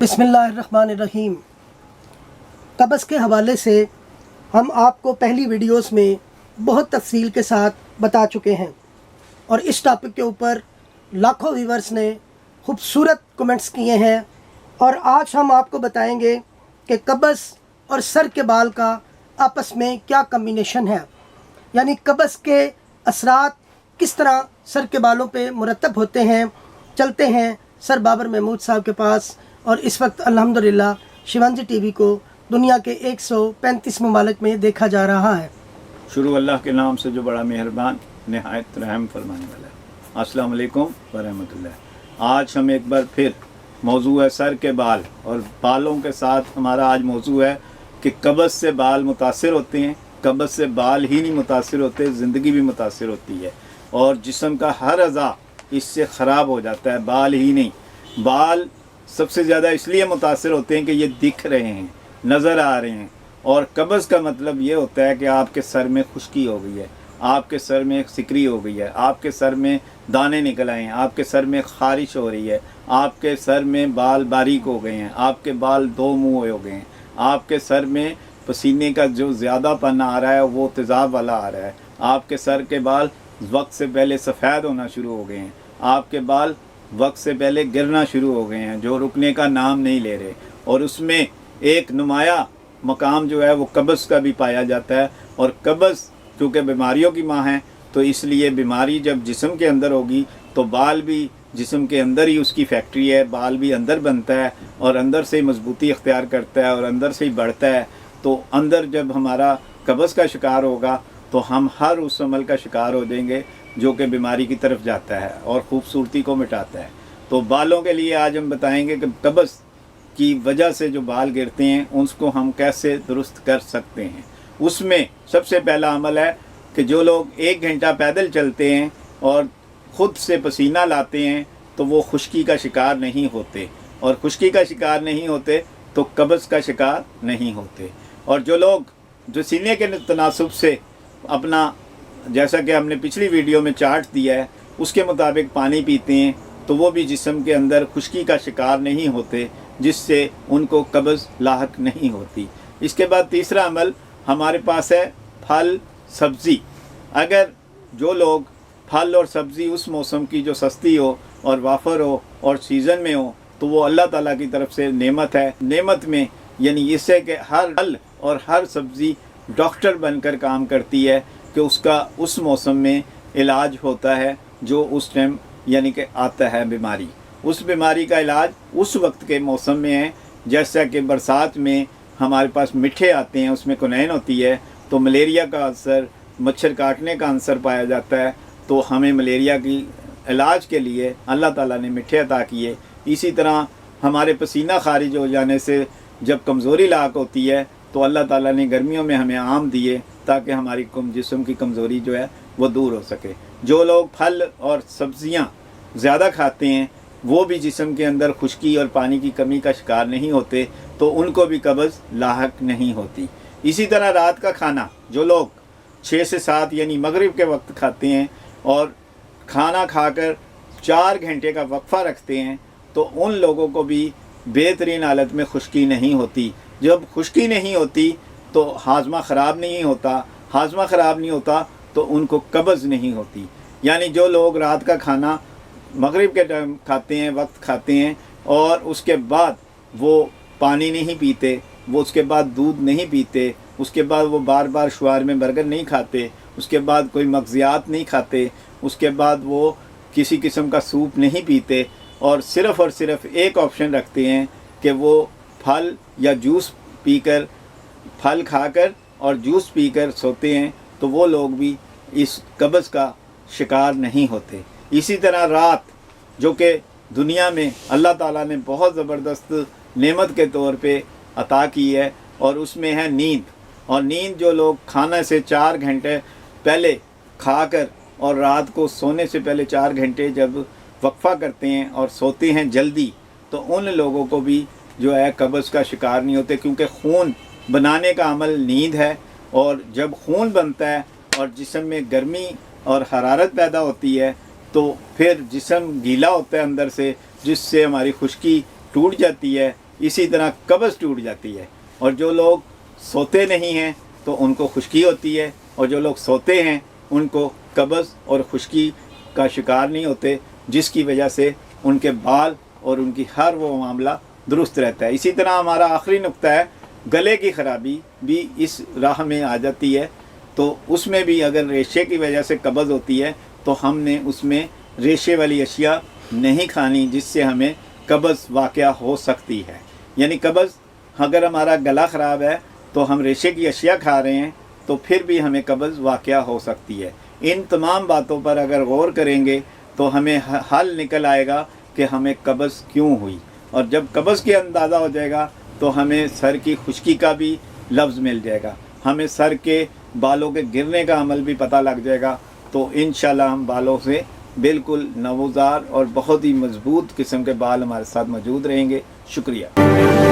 बिस्मिल्लाहिर्रहमानिर्रहीम। कब्ज़ के हवाले से हम आपको पहली वीडियोस में बहुत तफसील के साथ बता चुके हैं और इस टॉपिक के ऊपर लाखों व्यूवर्स ने खूबसूरत कमेंट्स किए हैं और आज हम आपको बताएंगे कि कब्ज़ और सर के बाल का आपस में क्या कम्बिनेशन है, यानी कब्ज़ के असरात किस तरह सर के बालों पे मुरतब होते हैं। चलते हैं सर बाबर महमूद साहब के पास। और इस वक्त अल्हम्दुलिल्लाह शिवांजी टीवी को दुनिया के 135 ममालिक में देखा जा रहा है। शुरू अल्लाह के नाम से जो बड़ा मेहरबान नहायत रहम फरमाने वाला है। अस्सलाम वालेकुम व रहमतुल्लाह। आज हम एक बार फिर मौजू है सर के बाल, और बालों के साथ हमारा आज मौजू है कि कब्ज़ से बाल मुतासिर होते हैं। कब्ज़ से बाल ही नहीं मुतासिर होते, ज़िंदगी भी मुतासिर होती है और जिस्म का हर अज़ा इससे ख़राब हो जाता है। बाल ही नहीं, बाल सबसे ज़्यादा इसलिए मुतासिर होते हैं कि ये दिख रहे हैं, नज़र आ रहे हैं। और कब्ज़ का मतलब ये होता है कि आपके सर में खुश्की हो गई है, आपके सर में सिकरी हो गई है, आपके सर में दाने निकल आए हैं, आपके सर में ख़ारिश हो रही है, आपके सर में बाल बारीक हो गए हैं, आपके बाल दो मुँह हो गए हैं, आपके सर में पसीने का जो ज़्यादापन आ रहा है वो तेज़ाब वाला आ रहा है, आपके सर के बाल वक्त से पहले सफ़ेद होना शुरू हो गए हैं, आपके बाल वक्त से पहले गिरना शुरू हो गए हैं जो रुकने का नाम नहीं ले रहे। और उसमें एक नुमाया मकाम जो है वो कब्ज़ का भी पाया जाता है। और कब्ज़ चूँकि बीमारियों की माँ है, तो इसलिए बीमारी जब जिस्म के अंदर होगी तो बाल भी जिस्म के अंदर ही उसकी फैक्ट्री है, बाल भी अंदर बनता है और अंदर से ही मजबूती इख्तियार करता है और अंदर से ही बढ़ता है। तो अंदर जब हमारा कब्ज़ का शिकार होगा तो हम हर उस अमल का शिकार हो जाएंगे जो कि बीमारी की तरफ जाता है और ख़ूबसूरती को मिटाता है। तो बालों के लिए आज हम बताएंगे कि कब्ज़ की वजह से जो बाल गिरते हैं उसको हम कैसे दुरुस्त कर सकते हैं। उसमें सबसे पहला अमल है कि जो लोग 1 घंटा पैदल चलते हैं और ख़ुद से पसीना लाते हैं तो वो खुश्की का शिकार नहीं होते, और खुश्की का शिकार नहीं होते तो कब्ज़ का शिकार नहीं होते। और जो लोग जो सीने के तनासुब से अपना, जैसा कि हमने पिछली वीडियो में चार्ट दिया है, उसके मुताबिक पानी पीते हैं तो वो भी जिस्म के अंदर खुश्की का शिकार नहीं होते, जिससे उनको कब्ज़ लाहक नहीं होती। इसके बाद तीसरा अमल हमारे पास है फल सब्ज़ी। अगर जो लोग फल और सब्ज़ी उस मौसम की जो सस्ती हो और वाफर हो और सीज़न में हो तो वो अल्लाह ताला की तरफ से नेमत है। नेमत में यानी इससे कि हर फल और हर सब्ज़ी डॉक्टर बनकर काम करती है कि उसका उस मौसम में इलाज होता है जो उस टाइम यानी कि आता है बीमारी। उस बीमारी का इलाज उस वक्त के मौसम में है। जैसा कि बरसात में हमारे पास मिठे आते हैं, उसमें कुनैन होती है, तो मलेरिया का असर, मच्छर काटने का अंसर पाया जाता है। तो हमें मलेरिया की इलाज के लिए अल्लाह ताला ने मिठे अता किए। इसी तरह हमारे पसीना खारिज हो जाने से जब कमज़ोरी लाक होती है तो अल्लाह ताला ने गर्मियों में हमें आम दिए ताकि हमारी जिस्म की कमज़ोरी जो है वो दूर हो सके। जो लोग फल और सब्ज़ियाँ ज़्यादा खाते हैं वो भी जिस्म के अंदर खुश्की और पानी की कमी का शिकार नहीं होते, तो उनको भी कब्ज़ लाहक नहीं होती। इसी तरह रात का खाना जो लोग 6 से 7 यानी मगरिब के वक्त खाते हैं और खाना खाकर 4 घंटे का वक्फ़ा रखते हैं तो उन लोगों को भी बेहतरीन हालत में खुश्की नहीं होती। जब खुश्की नहीं होती तो हाजमा ख़राब नहीं होता, हाजमा ख़राब नहीं होता तो उनको कब्ज़ नहीं होती। यानी जो लोग रात का खाना मगरिब के टाइम खाते हैं, वक्त खाते हैं, और उसके बाद वो पानी नहीं पीते, वो उसके बाद दूध नहीं पीते, उसके बाद वो बार बार शुआर में बर्गर नहीं खाते, उसके बाद कोई मग़ज़ियात नहीं खाते, उसके बाद वो किसी किस्म का सूप नहीं पीते, और सिर्फ़ एक ऑप्शन रखते हैं कि वो फल या जूस पीकर, फल खाकर और जूस पीकर सोते हैं, तो वो लोग भी इस कब्ज़ का शिकार नहीं होते। इसी तरह रात जो कि दुनिया में अल्लाह ताला ने बहुत ज़बरदस्त नेमत के तौर पे अता की है, और उसमें है नींद। और नींद जो लोग खाने से 4 घंटे पहले खाकर और रात को सोने से पहले 4 घंटे जब वक्फ़ा करते हैं और सोते हैं जल्दी, तो उन लोगों को भी जो है कब्ज़ का शिकार नहीं होते, क्योंकि खून बनाने का अमल नींद है। और जब खून बनता है और जिस्म में गर्मी और हरारत पैदा होती है तो फिर जिस्म गीला होता है अंदर से, जिससे हमारी खुश्की टूट जाती है। इसी तरह कब्ज़ टूट जाती है। और जो लोग सोते नहीं हैं तो उनको खुश्की होती है, और जो लोग सोते हैं उनको कब्ज़ और खुश्की का शिकार नहीं होते, जिसकी वजह से उनके बाल और उनकी हर वो मामला दुरुस्त रहता है। इसी तरह हमारा आखिरी नुक्ता है, गले की ख़राबी भी इस राह में आ जाती है। तो उसमें भी अगर रेशे की वजह से कब्ज़ होती है तो हमने उसमें रेशे वाली अशिया नहीं खानी, जिससे हमें कब्ज़ वाक़या हो सकती है। यानी कब्ज़, अगर हमारा गला ख़राब है तो हम रेशे की अशिया खा रहे हैं तो फिर भी हमें कब्ज़ वाक़या हो सकती है। इन तमाम बातों पर अगर गौर करेंगे तो हमें हल निकल आएगा कि हमें कब्ज़ क्यों हुई। और जब कब्ज़ के अंदाज़ा हो जाएगा तो हमें सर की खुश्की का भी लफ्ज़ मिल जाएगा, हमें सर के बालों के गिरने का अमल भी पता लग जाएगा। तो इंशाल्लाह हम बालों से बिल्कुल नवोज़ार और बहुत ही मज़बूत किस्म के बाल हमारे साथ मौजूद रहेंगे। शुक्रिया।